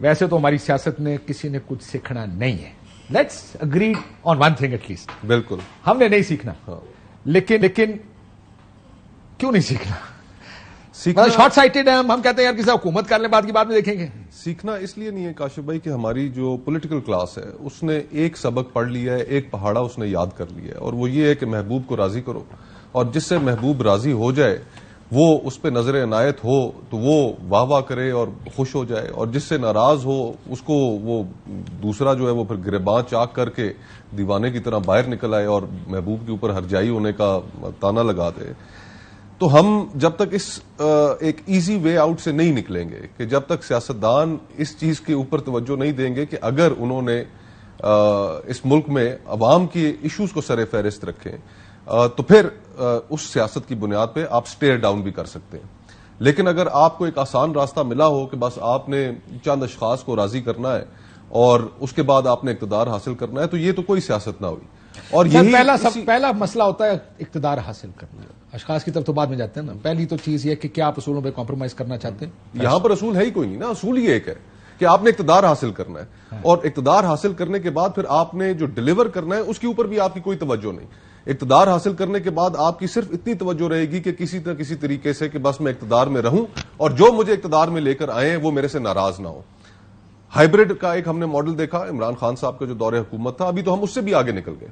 ویسے تو ہماری سیاست میں کسی نے کچھ سیکھنا نہیں ہے. Let's agree on one thing at least. بالکل ہم نے نہیں سیکھنا. لیکن کیوں نہیں سیکھنا؟ شارٹ سائٹڈ ہے ہم کہتے ہیں یار کسی حکومت کر لیں بعد کی بات میں دیکھیں گے. سیکھنا اس لیے نہیں ہے کاشف بھائی کہ ہماری جو پولیٹیکل کلاس ہے اس نے ایک سبق پڑھ لیا ہے, ایک پہاڑا اس نے یاد کر لیا ہے, اور وہ یہ ہے کہ محبوب کو راضی کرو, اور جس سے محبوب راضی ہو جائے وہ اس پہ نظر عنایت ہو تو وہ واہ واہ کرے اور خوش ہو جائے, اور جس سے ناراض ہو اس کو وہ دوسرا جو ہے وہ پھر گریباں چاک کر کے دیوانے کی طرح باہر نکل آئے اور محبوب کے اوپر ہرجائی ہونے کا تانا لگا دے. تو ہم جب تک اس ایک ایزی وے آؤٹ سے نہیں نکلیں گے, کہ جب تک سیاستدان اس چیز کے اوپر توجہ نہیں دیں گے کہ اگر انہوں نے اس ملک میں عوام کی ایشوز کو سر فہرست رکھیں تو پھر اس سیاست کی بنیاد پہ آپ سٹیئر ڈاؤن بھی کر سکتے ہیں. لیکن اگر آپ کو ایک آسان راستہ ملا ہو کہ بس آپ نے چند اشخاص کو راضی کرنا ہے اور اس کے بعد آپ نے اقتدار حاصل کرنا ہے, تو یہ تو کوئی سیاست نہ ہوئی. اور پہلا مسئلہ ہوتا ہے اقتدار حاصل کرنا. اشخاص کی طرف تو بعد میں جاتے ہیں نا. پہلی تو چیز یہ کہ کیا آپ اصولوں پہ کمپرومائز کرنا چاہتے ہیں. یہاں پر اصول ہے ہی کوئی نہیں نا. اصول ہی ایک ہے کہ آپ نے اقتدار حاصل کرنا ہے, اور اقتدار حاصل کرنے کے بعد پھر آپ نے جو ڈیلیور کرنا ہے اس کے اوپر بھی آپ کی کوئی توجہ نہیں. اقتدار حاصل کرنے کے بعد آپ کی صرف اتنی توجہ رہے گی کہ کسی نہ کسی طریقے سے کہ بس میں اقتدار میں رہوں اور جو مجھے اقتدار میں لے کر آئے ہیں وہ میرے سے ناراض نہ ہو. ہائبرڈ کا ایک ہم نے ماڈل دیکھا عمران خان صاحب کا جو دور حکومت تھا, ابھی تو ہم اس سے بھی آگے نکل گئے,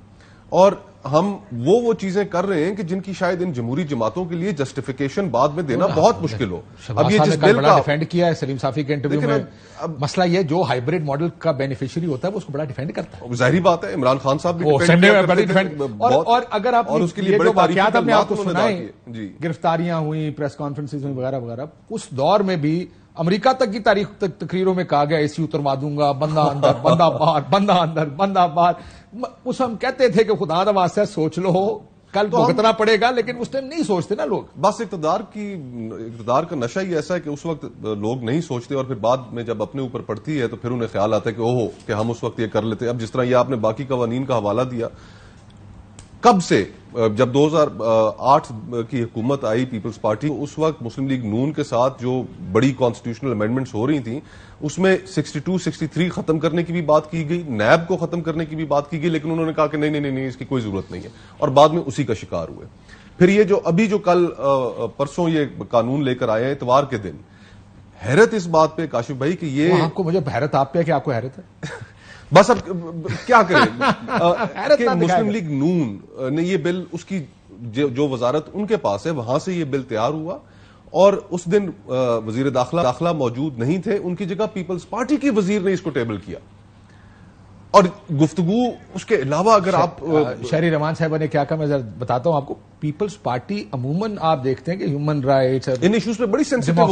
اور ہم وہ چیزیں کر رہے ہیں کہ جن کی شاید ان جمہوری جماعتوں کے لیے جسٹیفیکیشن بعد میں دینا بہت مشکل ہو. اب یہ جس بل کا ڈیفینڈ کیا ہے سلیم صافی کے انٹرویو میں, مسئلہ یہ جو ہائبرڈ ماڈل کا بینیفیشری ہوتا ہے وہ اس کو بڑا ڈیفینڈ کرتا ہے. ظاہری بات ہے عمران خان صاحب بھی اور اگر آپ یہ جو واقعات ہم نے آپ کو سنائے, گرفتاریاں ہوئی, پریس کانفرنسز ہوئی وغیرہ وغیرہ, اس دور میں بھی امریکہ تک کی تاریخ تقریروں میں کہا گیا اے سی اتروا دوں گا, بندہ اندر بندہ باہر, بندہ اندر بندہ باہر. اس ہم کہتے تھے کہ خدا نہ واسطہ سوچ لو کل بھگتنا پڑے گا, لیکن اس ٹائم نہیں سوچتے نا لوگ. بس اقتدار کا نشہ ہی ایسا ہے کہ اس وقت لوگ نہیں سوچتے, اور پھر بعد میں جب اپنے اوپر پڑتی ہے تو پھر انہیں خیال آتا ہے کہ اوہو کہ ہم اس وقت یہ کر لیتے. اب جس طرح یہ آپ نے باقی قوانین کا حوالہ دیا, کب سے جب 2008 کی حکومت آئی پیپلز پارٹی, اس وقت مسلم لیگ نون کے ساتھ جو بڑی کانسٹیٹیوشنل امینڈمنٹس ہو رہی تھیں اس میں 62, 63 ختم کرنے کی بھی بات کی گئی, نیب کو ختم کرنے کی بھی بات کی گئی, لیکن انہوں نے کہا کہ نہیں اس کی کوئی ضرورت نہیں ہے, اور بعد میں اسی کا شکار ہوئے. پھر یہ جو ابھی جو کل پرسوں یہ قانون لے کر آئے ہیں اتوار کے دن, حیرت اس بات پہ کاشف بھائی کہ یہ آپ کو, مجھے حیرت آپ پہ کہ آپ کو حیرت ہے بس اب کیا کریں کہ مسلم لیگ نون نے یہ بل, اس کی جو وزارت ان کے پاس ہے وہاں سے یہ بل تیار ہوا, اور اس دن وزیر داخلہ موجود نہیں تھے, ان کی جگہ پیپلز پارٹی کی وزیر نے اس کو ٹیبل کیا. اور گفتگو اس کے علاوہ اگر آپ شہری رحمان صاحبہ نے کیا کہا, میں ذرا بتاتا ہوں آپ کو. پیپلز پارٹی عموماً آپ دیکھتے ہیں کہ ہیومن رائٹس ان ایشوز پہ بڑی سینسٹیو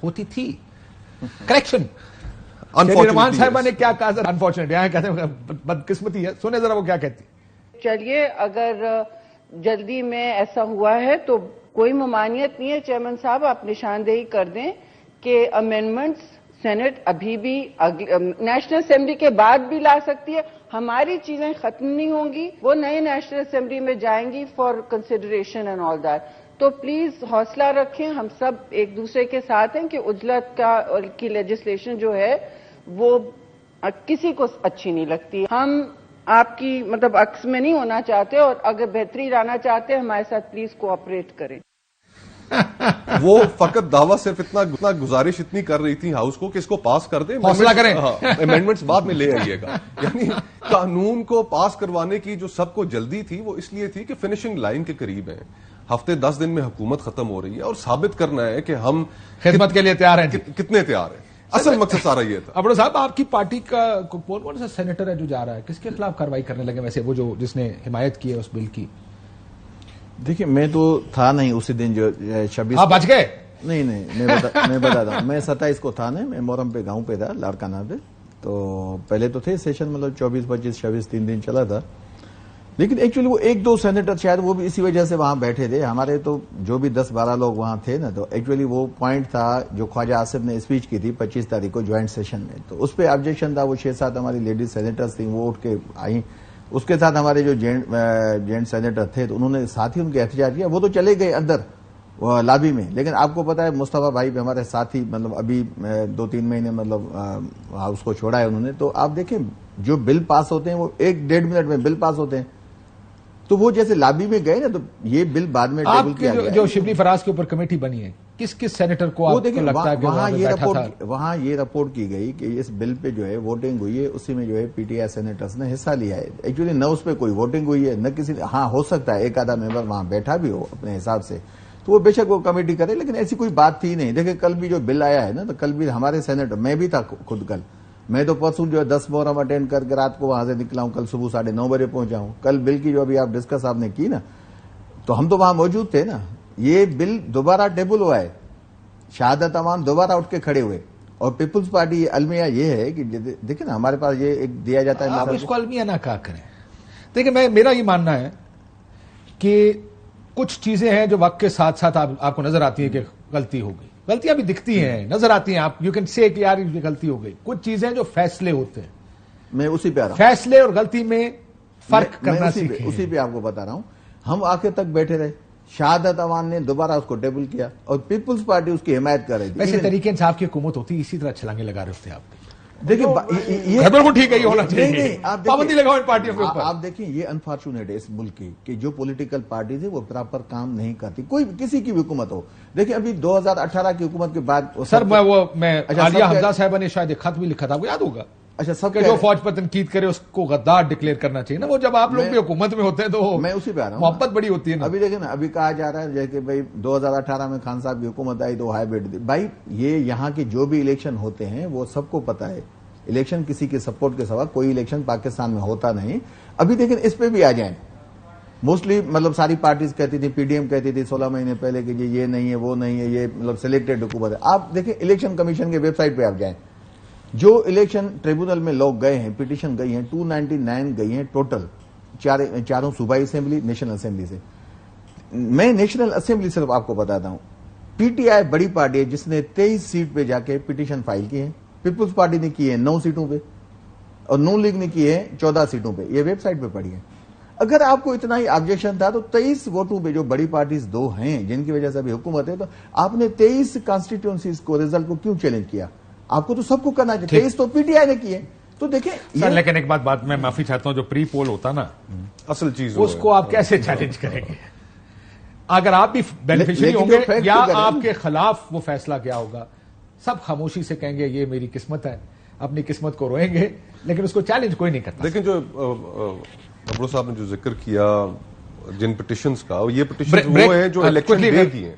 ہوتی تھی. کریکشن شہری رحمان صاحبہ نے کیا کہا, انفارچونیٹ یہاں کہتے ہیں بدقسمتی ہے, سنیں ذرا وہ کیا کہتی. چلیے اگر جلدی میں ایسا ہوا ہے تو کوئی ممانعت نہیں ہے چیئرمین صاحب, آپ نشاندہی کر دیں کہ امینڈمنٹس سینٹ ابھی بھی نیشنل اسمبلی کے بعد بھی لا سکتی ہے. ہماری چیزیں ختم نہیں ہوں گی, وہ نئے نیشنل اسمبلی میں جائیں گی for consideration and all that. تو پلیز حوصلہ رکھیں, ہم سب ایک دوسرے کے ساتھ ہیں کہ عجلت کی لیجسلیشن جو ہے وہ کسی کو اچھی نہیں لگتی. ہم آپ کی عکس میں نہیں ہونا چاہتے, اور اگر بہتری لانا چاہتے ہیں ہمارے ساتھ پلیز کوآپریٹ کریں. وہ فقط دعویٰ صرف اتنا گزارش اتنی کر رہی تھی ہاؤس کو کہ اس کو پاس کر دیں, حوصلہ کریں, امینڈمنٹس بعد میں لے آئیے گا. یعنی قانون کو پاس کروانے کی جو سب کو جلدی تھی وہ اس لیے تھی کہ فنشنگ لائن کے قریب ہیں, ہفتے 10 دن میں حکومت ختم ہو رہی ہے, اور ثابت کرنا ہے کہ ہم خدمت کے لیے تیار ہیں, کتنے تیار ہیں. اصل مقصد سارا یہ تھا. ابڑو صاحب آپ کی پارٹی کا کون سا سینیٹر ہے جو جا رہا ہے, کس کے خلاف کارروائی کرنے لگے ویسے, وہ جو جس نے حمایت کی ہے اس بل کی؟ دیکھیے میں تو تھا نہیں اسی دن جو 26. آپ بچ گئے؟ نہیں میں بتاتا ہوں, میں 27 کو تھا نہیں, میں محرم پہ گاؤں پہ تھا لاڑکانہ پہ. تو پہلے تو تھے سیشن 24, 25, 26 3 دن چلا تھا, لیکن ایکچولی وہ 1-2 سینیٹر شاید وہ بھی اسی وجہ سے وہاں بیٹھے تھے. ہمارے تو جو بھی 10-12 لوگ وہاں تھے نا, تو ایکچولی وہ پوائنٹ تھا جو خواجہ آصف نے اسپیچ کی تھی 25 تاریخ کو جوائنٹ سیشن میں, تو اس پہ آبجیکشن تھا. وہ 6-7 ہماری لیڈیز سینیٹرز تھیں, وہ اٹھ کے آئیں. اس کے ساتھ ہمارے جو جینٹ سینیٹر تھے تو انہوں نے ساتھ ہی ان کے احتجاج کیا. وہ تو چلے گئے اندر, لابی میں. لیکن آپ کو پتا ہے مصطفیٰ بھائی بھی ہمارے ساتھی مطلب ابھی 2-3 مہینے مطلب اس کو چھوڑا ہے انہوں نے. تو آپ دیکھیں جو بل پاس ہوتے ہیں وہ 1-1.5 منٹ میں بل پاس ہوتے ہیں. تو وہ جیسے لابی میں گئے نا تو یہ بل بعد میں ٹیبل کیا گیا. جو شبلی فراز کے اوپر کمیٹی بنی ہے کس سینیٹر کو آپ کو لگتا ہے کہ وہاں یہ رپورٹ کی گئی کہ اس بل پہ جو ہے ووٹنگ ہوئی ہے, اسی میں جو ہے پی ٹی آئی سینیٹرز نے حصہ لیا ہے. ایکچولی نہ اس پہ کوئی ووٹنگ ہوئی ہے نہ کسی نے, ہاں ہو سکتا ہے ایک آدھا ممبر وہاں بیٹھا بھی ہو اپنے حساب سے, تو وہ بے شک وہ کمیٹی کرے, لیکن ایسی کوئی بات تھی نہیں. دیکھیں کل بھی جو بل آیا ہے نا, تو کل بھی ہمارے سینیٹر, میں بھی تھا خود کل, میں تو پرسوں جو ہے 10 محرم اٹینڈ کر کے رات کو وہاں سے نکلا ہوں, کل صبح 9:30 بجے پہنچا ہوں. کل بل کی جو ابھی آپ ڈسکس آپ نے کی نا, تو ہم تو وہاں موجود تھے نا. یہ بل دوبارہ ٹیبل ہوا ہے, شہادت امان دوبارہ اٹھ کے کھڑے ہوئے, اور پیپلز پارٹی المیہ یہ ہے کہ دیکھیں نا ہمارے پاس یہ ایک دیا جاتا ہے. آپ اس کو المیہ نہ کہا کریں. دیکھیں میرا یہ ماننا ہے کہ کچھ چیزیں ہیں جو وقت کے ساتھ ساتھ آپ کو نظر آتی ہیں کہ غلطی ہو گئی, غلطیاں بھی دکھتی ہیں, نظر آتی ہیں, آپ یو کین سے کہ یار یہ غلطی ہو گئی. کچھ چیزیں جو فیصلے ہوتے ہیں, میں اسی پہ آ رہا ہوں, فیصلے اور غلطی میں فرق کرنا سیکھیں. اسی پہ آپ کو بتا رہا ہوں. ہم آخر تک بیٹھے رہے, شہادت امان نے دوبارہ اس کو ٹیبل کیا, اور پیپلز پارٹی اس کی حمایت کر رہی تھی. ویسے تحریک انصاف کی حکومت ہوتی اسی طرح چھلانگیں لگا رہے ہوتے آپ. دیکھیں بالکل ٹھیک ہے, یہ ہونا چاہیے, پابندی لگاؤ ان پارٹیوں کے اوپر. آپ دیکھیں یہ انفارچونیٹ ہے اس ملک کی کہ جو پولیٹیکل پارٹیز ہے وہ پراپر کام نہیں کرتی, کوئی کسی کی بھی حکومت ہو. دیکھیں ابھی 2018 کی حکومت کے بعد سر میں عالیہ حمزہ صاحبہ نے شاید ایک خط بھی لکھا تھا, آپ کو یاد ہوگا, اچھا سب کہ جو فوج پر تنقید کرے اس کو غدار ڈکلیئر کرنا چاہیے نا. وہ جب آپ لوگ بھی حکومت میں ہوتے ہیں تو میں اسی پہ آ رہا ہوں, محبت بڑی ہوتی ہے نا. ابھی دیکھیں نا, ابھی کہا جا رہا ہے جیسے کہ بھائی 2018 میں خان صاحب کی حکومت آئی تو ہائیبرڈ. بھائی یہ یہاں کے جو بھی الیکشن ہوتے ہیں وہ سب کو پتا ہے, الیکشن کسی کے سپورٹ کے سوا کوئی الیکشن پاکستان میں ہوتا نہیں. ابھی دیکھیں اس پہ بھی آ جائیں, موسٹلی مطلب ساری پارٹیز کہتی تھی, پی ڈی ایم کہتی تھی 16 مہینے پہلے کہ یہ نہیں ہے وہ نہیں ہے, یہ مطلب سلیکٹڈ حکومت ہے. آپ دیکھیں الیکشن کمیشن کے ویب سائٹ پہ آپ جائیں, جو الیکشن ٹریبونل میں لوگ گئے ہیں, پٹیشن گئی ہیں 299 گئی ہیں ٹوٹل, چاروں صوبائی اسمبلی نیشنل اسمبلی سے. میں نیشنل اسمبلی صرف آپ کو بتاتا ہوں, پی ٹی آئی بڑی پارٹی ہے جس نے 23 سیٹ پہ جا کے پٹیشن فائل کی ہے. پیپلز پارٹی نے کی ہے 9 سیٹوں پہ, اور نون لیگ نے کی ہے 14 سیٹوں پہ. یہ ویب سائٹ پہ پڑھی ہے. اگر آپ کو اتنا ہی آبجیکشن تھا تو 23 ووٹوں پہ جو بڑی پارٹیز 2 ہیں جن کی وجہ سے ابھی حکومت ہے, تو آپ نے 23 کانسٹیٹیوئنسیز کو رزلٹ کو کیوں چیلنج کیا؟ آپ کو تو سب کو کرنا چاہیے. 23 تو پی ٹی آئی نے کیے. تو دیکھیں لیکن ایک بات میں معافی چاہتا ہوں, جو پری پول ہوتا نا اصل چیز اس کو آپ کیسے چیلنج کریں گے؟ اگر آپ بھی بینیفیشری ہوں گے یا آپ کے خلاف وہ فیصلہ کیا ہوگا, سب خاموشی سے کہیں گے یہ میری قسمت ہے, اپنی قسمت کو روئیں گے, لیکن اس کو چیلنج کوئی نہیں کرتا. لیکن جو ابرو صاحب نے جو ذکر کیا جن پٹیشنز کا, یہ پٹیشنز وہ ہیں جو الیکشن ڈے کی ہیں.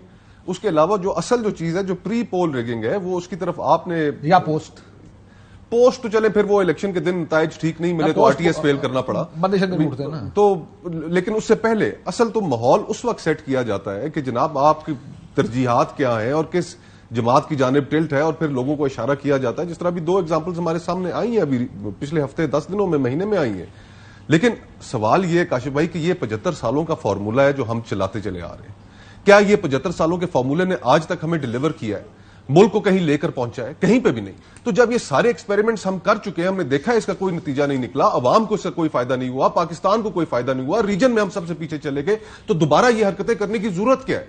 اس کے علاوہ جو اصل جو چیز ہے جو پری پول ریگنگ ہے وہ اس کی طرف آپ نے, یا پوسٹ تو چلے پھر وہ الیکشن کے دن نتائج ٹھیک نہیں ملے تو آر ٹی ایس فیل کرنا پڑا, تو لیکن اس سے پہلے اصل تو ماحول اس وقت سیٹ کیا جاتا ہے کہ جناب آپ کی ترجیحات کیا ہیں اور کس جماعت کی جانب ٹلٹ ہے, اور پھر لوگوں کو اشارہ کیا جاتا ہے. جس طرح بھی 2 ایگزامپلز ہمارے سامنے آئی ہیں ابھی پچھلے ہفتے 10 دنوں میں, مہینے میں آئی ہیں. لیکن سوال یہ ہے کاشف بھائی کہ یہ 75 سالوں کا فارمولا ہے جو ہم چلاتے چلے آ رہے ہیں. کیا یہ 75 سالوں کے فارمولے نے آج تک ہمیں ڈیلیور کیا ہے, ملک کو کہیں لے کر پہنچا ہے؟ کہیں پہ بھی نہیں. تو جب یہ سارے ایکسپیریمنٹس ہم کر چکے ہیں, ہم نے دیکھا ہے اس کا کوئی نتیجہ نہیں نکلا, عوام کو اس کا کوئی فائدہ نہیں ہوا, پاکستان کو کوئی فائدہ نہیں ہوا, ریجن میں ہم سب سے پیچھے چلے گئے, تو دوبارہ یہ حرکتیں کرنے کی ضرورت کیا ہے؟